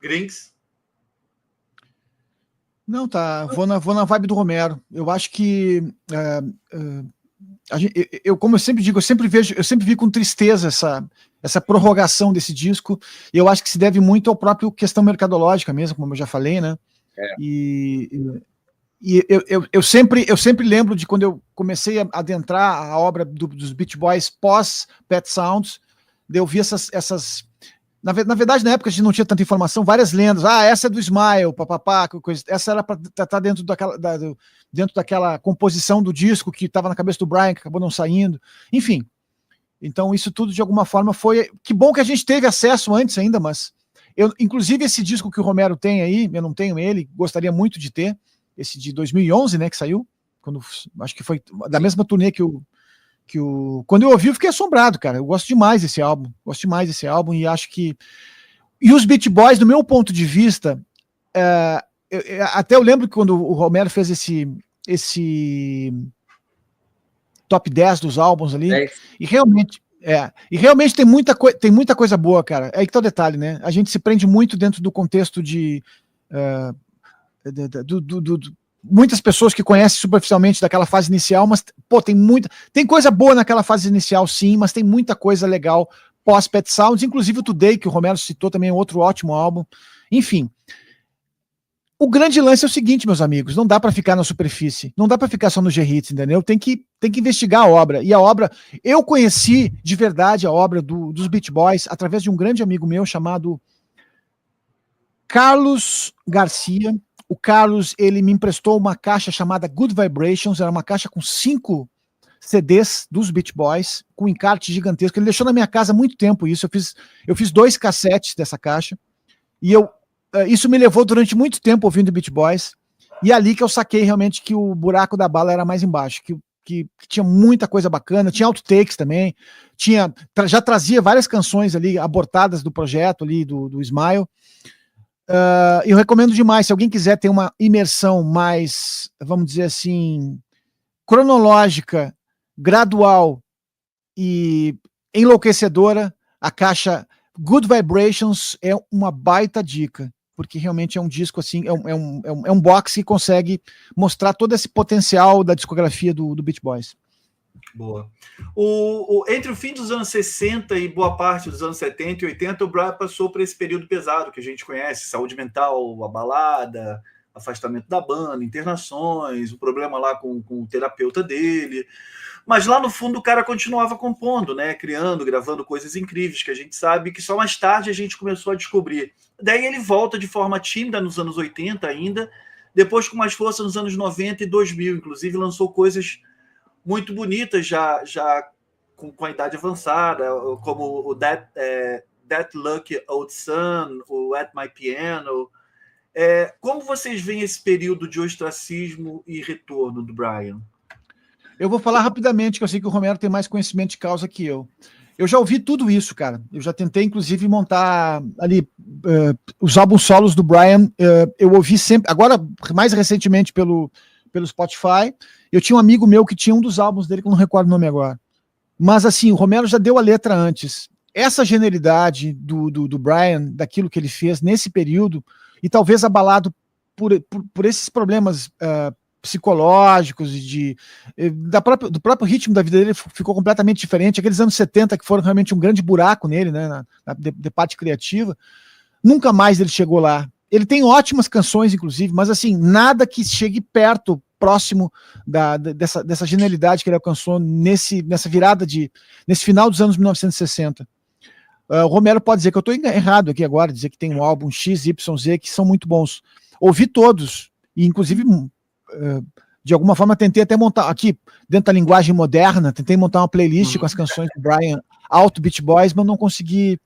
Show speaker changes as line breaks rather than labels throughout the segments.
Grinks?
Não, tá. Vou na vibe do Romero. Eu acho que como eu sempre digo, eu sempre vi com tristeza essa prorrogação desse disco, e eu acho que se deve muito ao próprio questão mercadológica mesmo, como eu já falei, né?
É.
Eu sempre lembro de quando eu comecei a adentrar a obra dos Beach Boys pós Pet Sounds, eu vi essas na verdade, na época a gente não tinha tanta informação, várias lendas. Essa é do Smile, papapá, coisa. Essa era para estar dentro daquela composição do disco que estava na cabeça do Brian, que acabou não saindo. Enfim. Então, isso tudo, de alguma forma, foi. Que bom que a gente teve acesso antes ainda, mas. Inclusive, esse disco que o Romero tem aí, eu não tenho ele, gostaria muito de ter. Esse de 2011, né, que saiu. Acho que foi da mesma turnê quando eu ouvi, eu fiquei assombrado, cara. Eu gosto demais desse álbum. E acho que. E os Beach Boys, do meu ponto de vista, até eu lembro que quando o Romero fez esse top 10 dos álbuns ali, e realmente tem muita coisa boa, cara. É aí que tá o detalhe, né? A gente se prende muito dentro do contexto muitas pessoas que conhecem superficialmente daquela fase inicial, mas, pô, tem coisa boa naquela fase inicial, sim, mas tem muita coisa legal pós-Pet Sounds, inclusive o Today, que o Romero citou também, é outro ótimo álbum. Enfim, o grande lance é o seguinte, meus amigos, não dá para ficar na superfície, não dá para ficar só no G-Hits, entendeu? Tem que investigar a obra, e a obra, eu conheci de verdade a obra dos Beach Boys através de um grande amigo meu chamado Carlos Garcia. O Carlos, ele me emprestou uma caixa chamada Good Vibrations, era uma caixa com 5 CDs dos Beach Boys, com encarte gigantesco. Ele deixou na minha casa há muito tempo isso. Eu fiz 2 cassetes dessa caixa, e isso me levou durante muito tempo ouvindo Beach Boys, e ali que eu saquei realmente que o buraco da bala era mais embaixo, que tinha muita coisa bacana, tinha outtakes também, já trazia várias canções ali abortadas do projeto ali, do Smile. Eu recomendo demais, se alguém quiser ter uma imersão mais, vamos dizer assim, cronológica, gradual e enlouquecedora, a caixa Good Vibrations é uma baita dica, porque realmente é um disco assim, é um box que consegue mostrar todo esse potencial da discografia do Beach Boys.
Boa. Entre o fim dos anos 60 e boa parte dos anos 70 e 80, o Brian passou por esse período pesado que a gente conhece, saúde mental abalada, afastamento da banda, internações, o problema lá com o terapeuta dele. Mas lá no fundo o cara continuava compondo, né? Criando, gravando coisas incríveis que a gente sabe que só mais tarde a gente começou a descobrir. Daí ele volta de forma tímida nos anos 80 ainda, depois com mais força nos anos 90 e 2000, inclusive lançou coisas muito bonitas já com a idade avançada, como o That Lucky Old Sun, o At My Piano. Como vocês veem esse período de ostracismo e retorno do Brian?
Eu vou falar rapidamente, que eu sei que o Romero tem mais conhecimento de causa que eu. Eu já ouvi tudo isso, cara. Eu já tentei, inclusive, montar ali os álbuns solos do Brian. Eu ouvi sempre, agora, mais recentemente, pelo Spotify. Eu tinha um amigo meu que tinha um dos álbuns dele, que eu não recordo o nome agora. Mas, assim, o Romero já deu a letra antes. Essa genialidade do Brian, daquilo que ele fez nesse período, e talvez abalado por esses problemas psicológicos do próprio ritmo da vida dele, ficou completamente diferente. Aqueles anos 70 que foram realmente um grande buraco nele, né, de parte criativa, nunca mais ele chegou lá. Ele tem ótimas canções, inclusive, mas assim, nada que chegue perto, próximo dessa genialidade que ele alcançou nessa virada nesse final dos anos 1960. O Romero pode dizer que eu estou errado aqui agora, dizer que tem um álbum X, Y, Z que são muito bons. Ouvi todos, e inclusive de alguma forma tentei até montar aqui, dentro da linguagem moderna, tentei montar uma playlist com as canções do Brian Alto Beach Boys, mas não consegui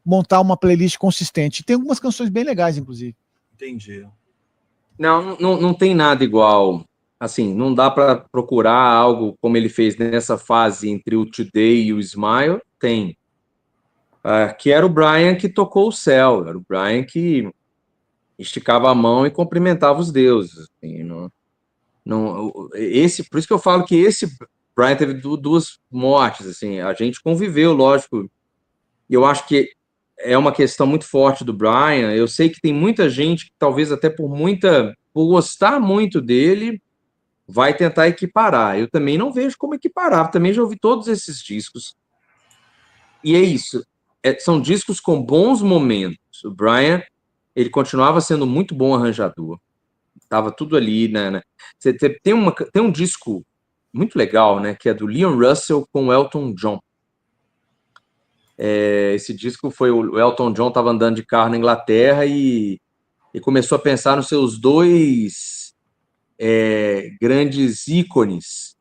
montar uma playlist consistente. Tem algumas canções bem legais, inclusive.
Entendi.
Não tem nada igual. Assim, não dá para procurar algo como ele fez nessa fase entre o Today e o Smile. Tem. Que era o Brian que tocou o céu. Era o Brian que esticava a mão e cumprimentava os deuses. Assim, por isso que eu falo que esse Brian teve 2 mortes. Assim, a gente conviveu, lógico. E eu acho que é uma questão muito forte do Brian. Eu sei que tem muita gente, talvez até por gostar muito dele, vai tentar equiparar. Eu também não vejo como equiparar. Também já ouvi todos esses discos. E é isso. São discos com bons momentos. O Brian, ele continuava sendo muito bom arranjador. Tava tudo ali, né? Tem um disco muito legal, né? Que é do Leon Russell com o Elton John. Esse disco foi o Elton John estava andando de carro na Inglaterra e começou a pensar nos seus dois grandes ícones,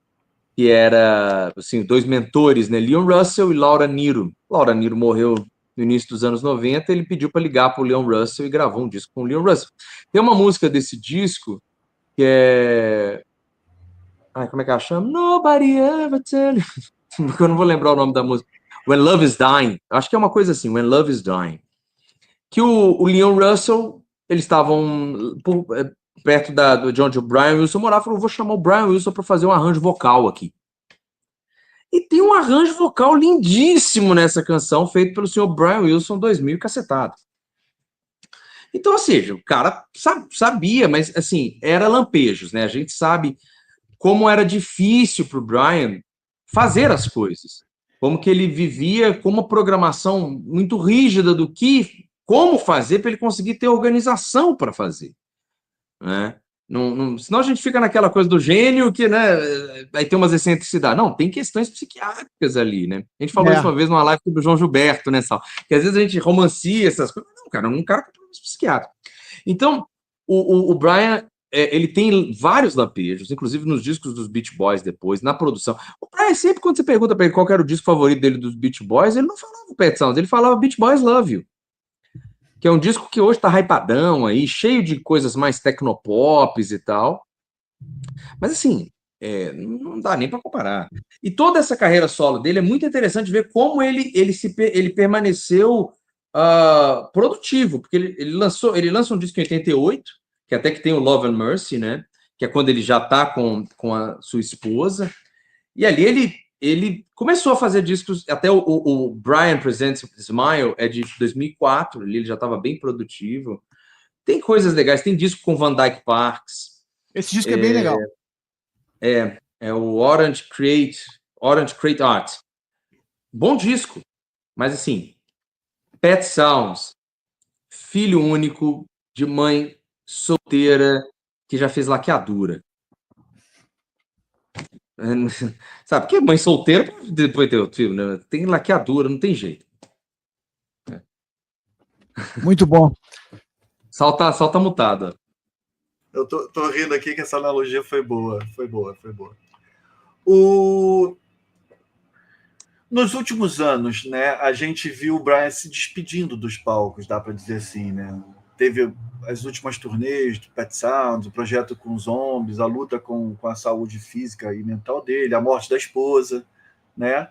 que era assim, dois mentores, né? Leon Russell e Laura Nyro. Laura Nyro morreu no início dos anos 90, ele pediu para ligar para o Leon Russell e gravou um disco com o Leon Russell. Tem uma música desse disco que é... como é que ela chama? Nobody ever tell you. Eu não vou lembrar o nome da música. When Love is Dying. Acho que é uma coisa assim, When Love is Dying. Que o Leon Russell, eles estavam perto de onde o Brian Wilson morava, falou, vou chamar o Brian Wilson para fazer um arranjo vocal aqui. E tem um arranjo vocal lindíssimo nessa canção, feito pelo senhor Brian Wilson 2000 cacetado. Então, ou seja, o cara sabia, mas assim, era lampejos, né? A gente sabe como era difícil para o Brian fazer as coisas. Como que ele vivia com uma programação muito rígida do como fazer para ele conseguir ter organização para fazer. Né? Senão a gente fica naquela coisa do gênio que, né, aí tem umas excentricidades. Não, tem questões psiquiátricas ali, né? A gente falou isso uma vez numa live do João Gilberto, né, Sal? Que às vezes a gente romancia essas coisas. Não, cara, um cara com problemas psiquiátricos. Então, o Brian, ele tem vários lampejos, inclusive nos discos dos Beach Boys depois, na produção. O Brian, sempre quando você pergunta para ele qual era o disco favorito dele dos Beach Boys, ele não falava o Pet Sounds, ele falava Beach Boys Love You. Que é um disco que hoje tá hypadão aí, cheio de coisas mais tecnopops e tal. Mas assim, não dá nem para comparar. E toda essa carreira solo dele é muito interessante ver como ele permaneceu produtivo, porque ele lança um disco em 88, que até que tem o Love and Mercy, né? Que é quando ele já tá com a sua esposa. E ali ele começou a fazer discos, até o Brian Presents Smile é de 2004, ele já estava bem produtivo. Tem coisas legais, tem disco com Van Dyke Parks.
Esse disco é bem legal.
É o Orange Crate Art. Bom disco, mas assim, Pet Sounds, filho único de mãe solteira que já fez laqueadura. Sabe, porque mãe solteira depois ter outro filho, né? Tem laqueadura, não tem jeito.
Muito bom.
Salta mutada.
Eu tô rindo aqui que essa analogia foi boa. Nos últimos anos, né, a gente viu o Brian se despedindo dos palcos, dá para dizer assim, né? Teve as últimas turnês do Pet Sounds, o projeto com os zombies, a luta com a saúde física e mental dele, a morte da esposa, né?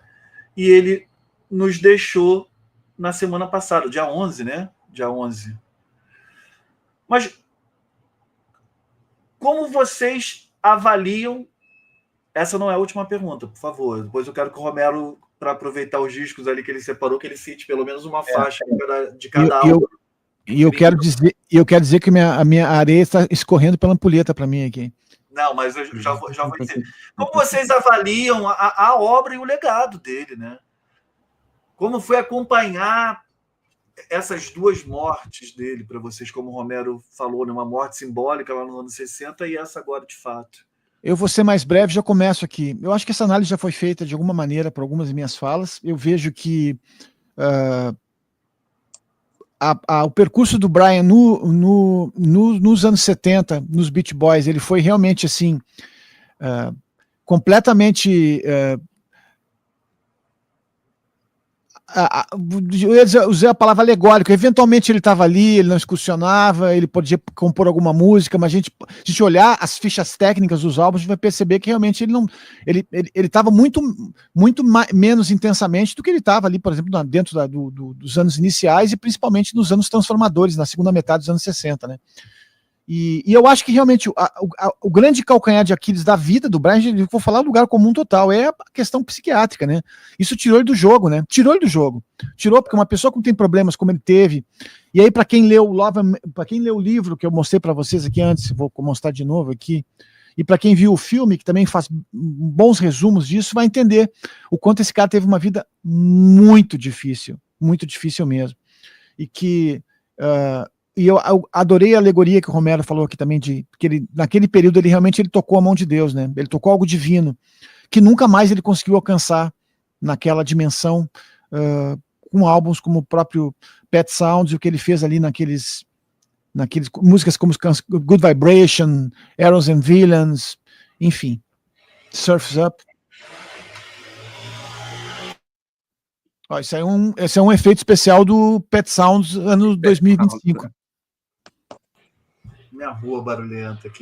E ele nos deixou na semana passada, dia 11, né? Dia 11. Mas como vocês avaliam... Essa não é a última pergunta, por favor. Depois eu quero que o Romero, para aproveitar os discos ali que ele separou, que ele cite pelo menos uma faixa de cada álbum.
E eu quero dizer que a minha areia está escorrendo pela ampulheta para mim aqui.
Não, mas eu já vou dizer. Como vocês avaliam a obra e o legado dele, né? Como foi acompanhar essas duas mortes dele para vocês, como o Romero falou, né? Uma morte simbólica lá nos anos 60 e essa agora de fato?
Eu vou ser mais breve, já começo aqui. Eu acho que essa análise já foi feita de alguma maneira por algumas minhas falas. Eu vejo que o percurso do Brian nos anos 70, nos Beach Boys, ele foi realmente assim, completamente... eu ia usar a palavra alegórico. Eventualmente ele estava ali, ele não excursionava, ele podia compor alguma música, mas a gente olhar as fichas técnicas dos álbuns, a gente vai perceber que realmente ele estava muito menos intensamente do que ele estava ali, por exemplo, dentro dos anos iniciais e principalmente nos anos transformadores, na segunda metade dos anos 60, né? E eu acho que realmente o grande calcanhar de Aquiles da vida do Brian, eu vou falar do lugar comum total, é a questão psiquiátrica, né? Isso tirou ele do jogo, né? Tirou ele do jogo. Tirou, porque uma pessoa que tem problemas como ele teve, e aí para quem leu o livro que eu mostrei para vocês aqui antes, vou mostrar de novo aqui, e para quem viu o filme, que também faz bons resumos disso, vai entender o quanto esse cara teve uma vida muito difícil mesmo. E que... E eu adorei a alegoria que o Romero falou aqui também, que ele, naquele período ele realmente tocou a mão de Deus, né? Ele tocou algo divino, que nunca mais ele conseguiu alcançar naquela dimensão, com álbuns como o próprio Pet Sounds, e o que ele fez ali naqueles músicas como Good Vibration, Arrows and Villains, enfim, Surf's Up. Ó, esse é um efeito especial do Pet Sounds ano 2025.
Minha rua barulhenta aqui.